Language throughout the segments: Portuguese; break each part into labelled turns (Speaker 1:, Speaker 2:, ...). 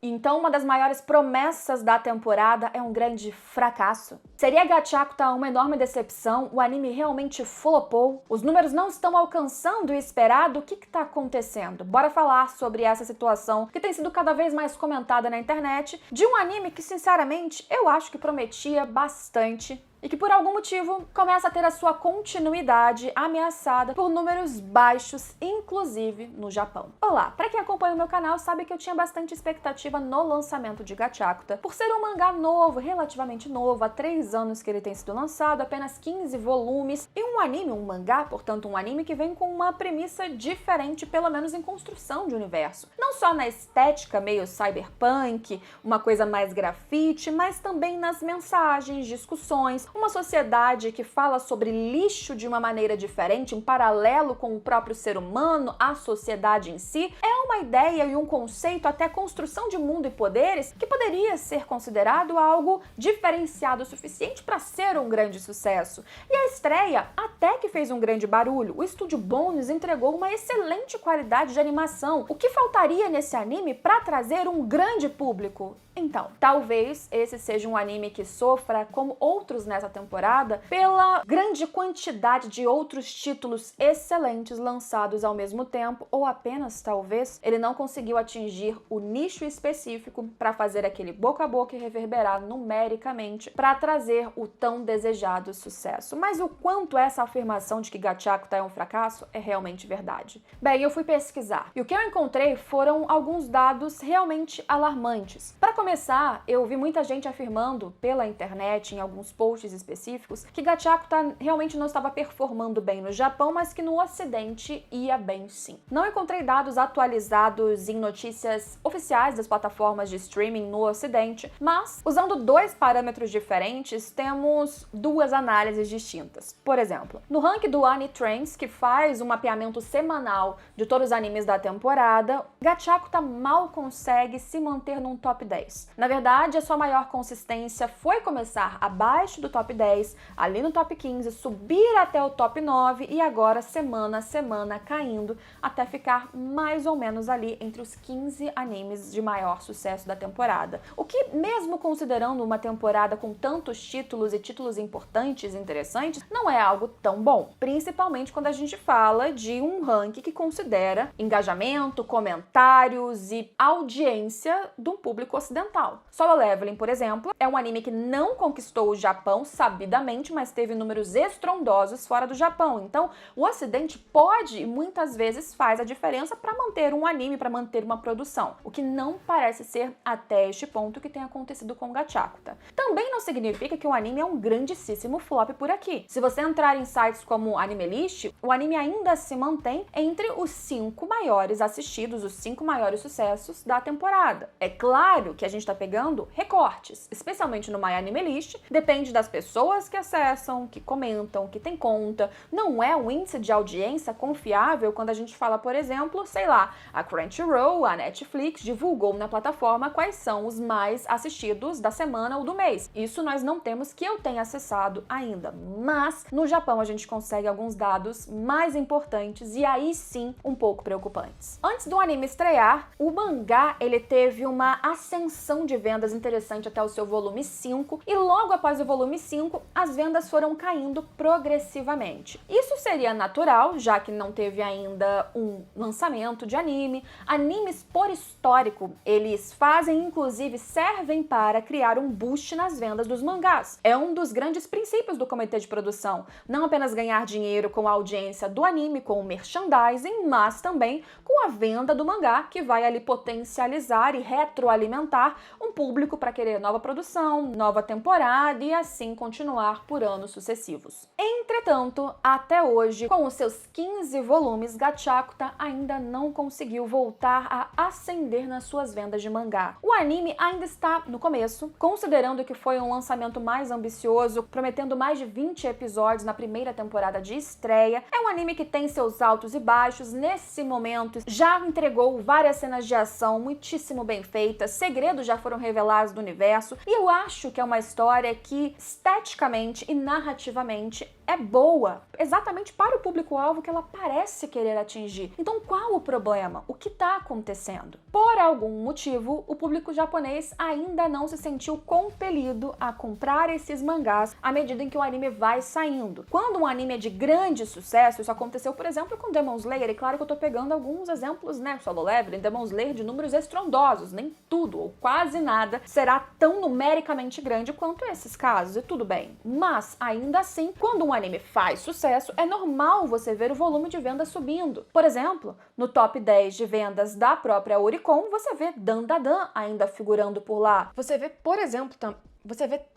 Speaker 1: Então uma das maiores promessas da temporada é um grande fracasso? Seria Gachakuta uma enorme decepção? O anime realmente flopou? Os números não estão alcançando o esperado? O que está acontecendo? Bora falar sobre essa situação que tem sido cada vez mais comentada na internet, de um anime que, sinceramente, eu acho que prometia bastante e que por algum motivo começa a ter a sua continuidade ameaçada por números baixos, inclusive no Japão. Olá, pra quem acompanha o meu canal sabe que eu tinha bastante expectativa no lançamento de Gachakuta, por ser um mangá novo, relativamente novo, há 3 anos que ele tem sido lançado, apenas 15 volumes, e um anime, um mangá, portanto um anime que vem com uma premissa diferente, pelo menos em construção de universo. Não só na estética meio cyberpunk, uma coisa mais grafite, mas também nas mensagens, discussões, uma sociedade que fala sobre lixo de uma maneira diferente, em paralelo com o próprio ser humano, a sociedade em si, é uma ideia e um conceito, até construção de mundo e poderes, que poderia ser considerado algo diferenciado o suficiente para ser um grande sucesso. E a estreia até que fez um grande barulho. O estúdio Bones entregou uma excelente qualidade de animação. O que faltaria nesse anime para trazer um grande público? Então, talvez esse seja um anime que sofra, como outros nessa temporada, pela grande quantidade de outros títulos excelentes lançados ao mesmo tempo, ou apenas, talvez, ele não conseguiu atingir o nicho específico para fazer aquele boca a boca e reverberar numericamente para trazer o tão desejado sucesso. Mas o quanto essa afirmação de que Gachakuta é um fracasso é realmente verdade? Bem, eu fui pesquisar e o que eu encontrei foram alguns dados realmente alarmantes. Para começar, eu vi muita gente afirmando pela internet, em alguns posts específicos, que Gachakuta realmente não estava performando bem no Japão, mas que no Ocidente ia bem sim. Não encontrei dados atualizados em notícias oficiais das plataformas de streaming no Ocidente, mas, usando 2 parâmetros diferentes, temos 2 análises distintas. Por exemplo, no ranking do Anitrends, que faz um mapeamento semanal de todos os animes da temporada, Gachakuta mal consegue se manter num top 10. Na verdade, a sua maior consistência foi começar abaixo do top 10, ali no top 15, subir até o top 9 e agora, semana a semana, caindo até ficar mais ou menos ali entre os 15 animes de maior sucesso da temporada. O que, mesmo considerando uma temporada com tantos títulos e títulos importantes e interessantes, não é algo tão bom. Principalmente quando a gente fala de um ranking que considera engajamento, comentários e audiência de um público ocidental. Solo Leveling, por exemplo, é um anime que não conquistou o Japão sabidamente, mas teve números estrondosos fora do Japão. Então, o Ocidente pode e muitas vezes faz a diferença para manter um anime, para manter uma produção, o que não parece ser até este ponto que tem acontecido com Gachakuta. Também não significa que o anime é um grandíssimo flop por aqui. Se você entrar em sites como Animelist, o anime ainda se mantém entre os 5 maiores assistidos, os 5 maiores sucessos da temporada. É claro que a gente está pegando recortes, especialmente no MyAnimeList, depende das pessoas que acessam, que comentam, que tem conta. Não é um índice de audiência confiável quando a gente fala, por exemplo, sei lá, a Crunchyroll, a Netflix divulgou na plataforma quais são os mais assistidos da semana ou do mês. Isso nós não temos, que eu tenha acessado ainda, mas no Japão a gente consegue alguns dados mais importantes e aí sim um pouco preocupantes. Antes do anime estrear, o mangá ele teve uma ascensão de vendas interessante até o seu volume 5 e logo após o volume 5 as vendas foram caindo progressivamente. Isso seria natural, já que não teve ainda um lançamento de anime. Animes, por histórico, eles fazem, inclusive servem para criar um boost nas vendas dos mangás. É um dos grandes princípios do comitê de produção, não apenas ganhar dinheiro com a audiência do anime, com o merchandising, mas também com a venda do mangá, que vai ali potencializar e retroalimentar um público para querer nova produção, nova temporada e assim continuar por anos sucessivos. Entretanto, até hoje, com os seus 15 volumes, Gachakuta ainda não conseguiu voltar a ascender nas suas vendas de mangá. O anime ainda está no começo, considerando que foi um lançamento mais ambicioso, prometendo mais de 20 episódios na primeira temporada de estreia. É um anime que tem seus altos e baixos. Nesse momento, já entregou várias cenas de ação muitíssimo bem feitas, segredos já foram revelados do universo, e eu acho que é uma história que esteticamente e narrativamente é boa, exatamente para o público-alvo que ela parece querer atingir. Então qual o problema? O que está acontecendo? Por algum motivo, o público japonês ainda não se sentiu compelido a comprar esses mangás à medida em que o anime vai saindo. Quando um anime é de grande sucesso, isso aconteceu, por exemplo, com Demon Slayer, e claro que eu tô pegando alguns exemplos, né, Solo Leveling, Demon Slayer, de números estrondosos, nem tudo ou quase nada será tão numericamente grande quanto esses casos, e tudo bem. Mas, ainda assim, quando um anime faz sucesso, é normal você ver o volume de vendas subindo. Por exemplo, no top 10 de vendas da própria Oricon, você vê Dandadan ainda figurando por lá. Você vê, por exemplo,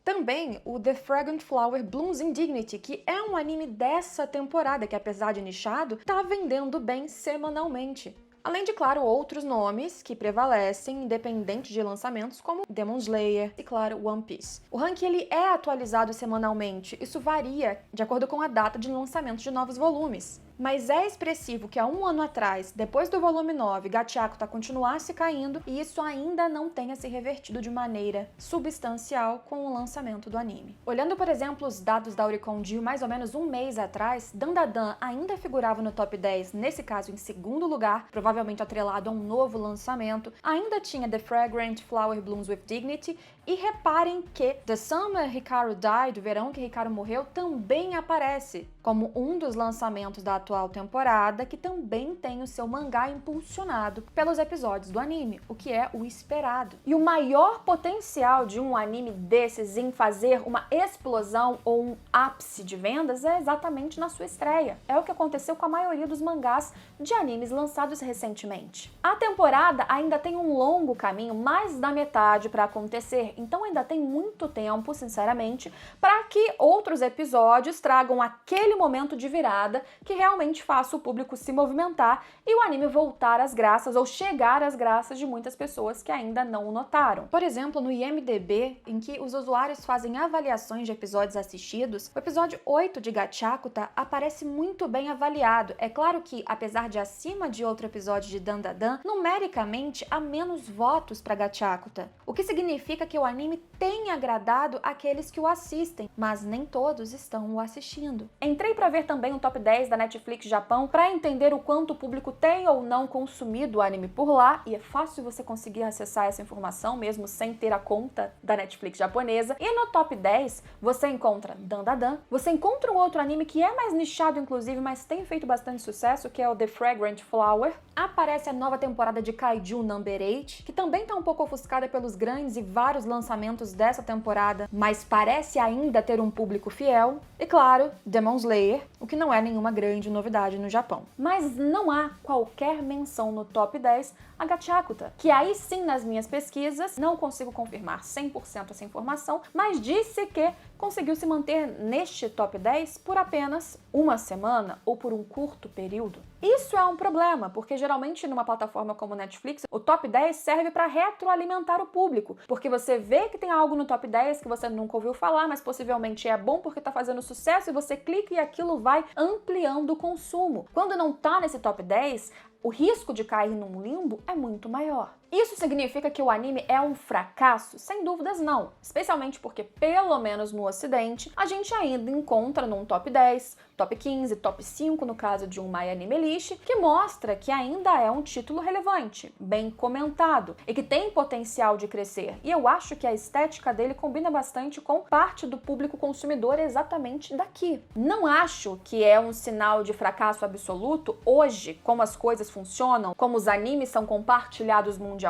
Speaker 1: também o The Fragrant Flower Blooms in Dignity, que é um anime dessa temporada que, apesar de nichado, tá vendendo bem semanalmente. Além de, claro, outros nomes que prevalecem, independente de lançamentos, como Demon Slayer e, claro, One Piece. O ranking ele é atualizado semanalmente, isso varia de acordo com a data de lançamento de novos volumes. Mas é expressivo que há um ano atrás, depois do volume 9, Gachiakuta continuasse caindo e isso ainda não tenha se revertido de maneira substancial com o lançamento do anime. Olhando, por exemplo, os dados da Oricon de mais ou menos um mês atrás, Dandadan ainda figurava no top 10, nesse caso em segundo lugar, provavelmente atrelado a um novo lançamento, ainda tinha The Fragrant Flower Blooms with Dignity, e reparem que The Summer Hikaru Died, o verão que Hikaru morreu, também aparece como um dos lançamentos da atual temporada, que também tem o seu mangá impulsionado pelos episódios do anime, o que é o esperado. E o maior potencial de um anime desses em fazer uma explosão ou um ápice de vendas é exatamente na sua estreia. É o que aconteceu com a maioria dos mangás de animes lançados recentemente. A temporada ainda tem um longo caminho, mais da metade para acontecer, então ainda tem muito tempo, sinceramente, para que outros episódios tragam aquele momento de virada que realmente faça o público se movimentar e o anime voltar às graças ou chegar às graças de muitas pessoas que ainda não o notaram. Por exemplo, no IMDb, em que os usuários fazem avaliações de episódios assistidos, o episódio 8 de Gachiakuta aparece muito bem avaliado. É claro que, apesar de acima de outro episódio de Dandadan, numericamente há menos votos para Gachiakuta, o que significa que o anime tem agradado aqueles que o assistem, mas nem todos estão o assistindo. Entrei para ver também o top 10 da Netflix Japão para entender o quanto o público tem ou não consumido o anime por lá, e é fácil você conseguir acessar essa informação mesmo sem ter a conta da Netflix japonesa. E no top 10 você encontra Dandadan, você encontra um outro anime que é mais nichado inclusive, mas tem feito bastante sucesso, que é o The Fragrant Flower. Aparece a nova temporada de Kaiju Number 8, que também está um pouco ofuscada pelos grandes e vários lançamentos dessa temporada, mas parece ainda ter um público fiel. E claro, Demon Slayer, o que não é nenhuma grande novidade no Japão. Mas não há qualquer menção no top 10 a Gachiakuta, que aí sim nas minhas pesquisas, não consigo confirmar 100% essa informação, mas disse que conseguiu se manter neste top 10 por apenas uma semana ou por um curto período. Isso é um problema, porque geralmente numa plataforma como Netflix, o top 10 serve para retroalimentar o público, porque você vê que tem algo no top 10 que você nunca ouviu falar, mas possivelmente é bom porque tá fazendo sucesso e você clica e aquilo vai ampliando o consumo. Quando não tá nesse top 10, o risco de cair num limbo é muito maior. Isso significa que o anime é um fracasso? Sem dúvidas não, especialmente porque, pelo menos no ocidente, a gente ainda encontra num top 10, top 15, top 5 no caso de um My Anime List, que mostra que ainda é um título relevante, bem comentado e que tem potencial de crescer. E eu acho que a estética dele combina bastante com parte do público consumidor exatamente daqui. Não acho que é um sinal de fracasso absoluto hoje, como as coisas funcionam, como os animes são compartilhados mundialmente,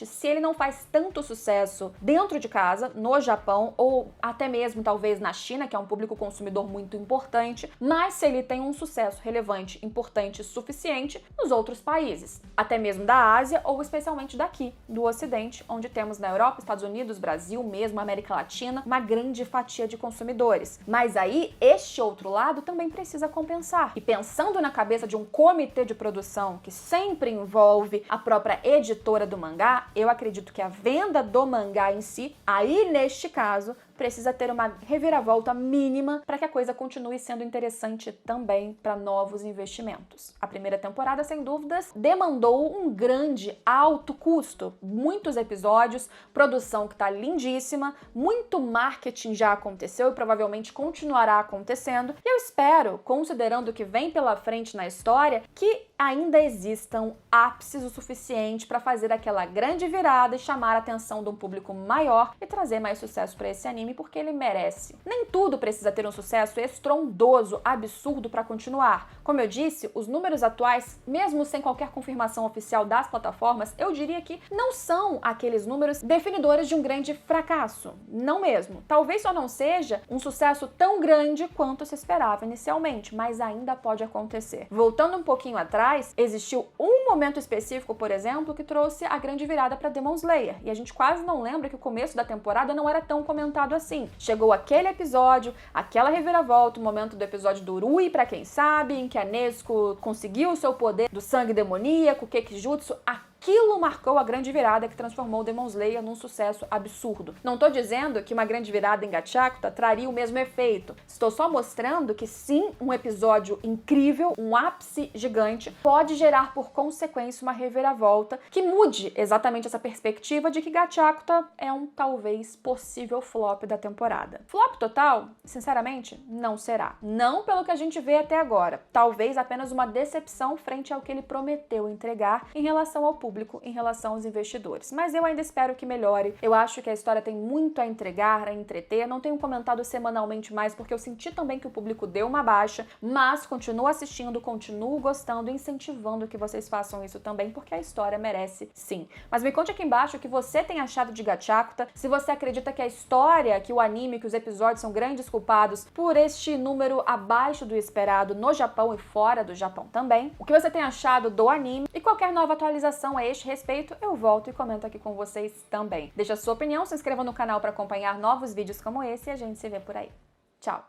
Speaker 1: se ele não faz tanto sucesso dentro de casa, no Japão, ou até mesmo talvez na China, que é um público consumidor muito importante, mas se ele tem um sucesso relevante, importante e suficiente nos outros países, até mesmo da Ásia ou especialmente daqui, do Ocidente, onde temos na Europa, Estados Unidos, Brasil, mesmo América Latina, uma grande fatia de consumidores. Mas aí, este outro lado também precisa compensar. E pensando na cabeça de um comitê de produção que sempre envolve a própria editora do mangá, eu acredito que a venda do mangá em si, aí neste caso, precisa ter uma reviravolta mínima para que a coisa continue sendo interessante também para novos investimentos. A primeira temporada, sem dúvidas, demandou um grande, alto custo, muitos episódios, produção que está lindíssima, muito marketing já aconteceu e provavelmente continuará acontecendo. E eu espero, considerando o que vem pela frente na história, que ainda existam ápices o suficiente para fazer aquela grande virada e chamar a atenção de um público maior e trazer mais sucesso para esse anime, porque ele merece. Nem tudo precisa ter um sucesso estrondoso, absurdo para continuar. Como eu disse, os números atuais, mesmo sem qualquer confirmação oficial das plataformas, eu diria que não são aqueles números definidores de um grande fracasso. Não mesmo. Talvez só não seja um sucesso tão grande quanto se esperava inicialmente, mas ainda pode acontecer. Voltando um pouquinho atrás, existiu um momento específico, por exemplo, que trouxe a grande virada para Demon Slayer, e a gente quase não lembra que o começo da temporada não era tão comentado assim. Chegou aquele episódio, aquela reviravolta, o momento do episódio do Rui, pra quem sabe, em que a Nezuko conseguiu o seu poder do sangue demoníaco, Kekijutsu. Aquilo marcou a grande virada que transformou Demon Slayer num sucesso absurdo. Não tô dizendo que uma grande virada em Gachakuta traria o mesmo efeito. Estou só mostrando que sim, um episódio incrível, um ápice gigante, pode gerar por consequência uma reviravolta que mude exatamente essa perspectiva de que Gachakuta é um talvez possível flop da temporada. Flop total? Sinceramente, não será. Não pelo que a gente vê até agora. Talvez apenas uma decepção frente ao que ele prometeu entregar em relação ao público, em relação aos investidores. Mas eu ainda espero que melhore. Eu acho que a história tem muito a entregar, a entreter. Não tenho comentado semanalmente mais porque eu senti também que o público deu uma baixa, mas continuo assistindo, continuo gostando e incentivando que vocês façam isso também, porque a história merece sim. Mas me conte aqui embaixo o que você tem achado de Gachakuta, se você acredita que a história, que o anime, que os episódios são grandes culpados por este número abaixo do esperado no Japão e fora do Japão também. O que você tem achado do anime e qualquer nova atualização a este respeito, eu volto e comento aqui com vocês também. Deixa a sua opinião, se inscreva no canal para acompanhar novos vídeos como esse e a gente se vê por aí. Tchau!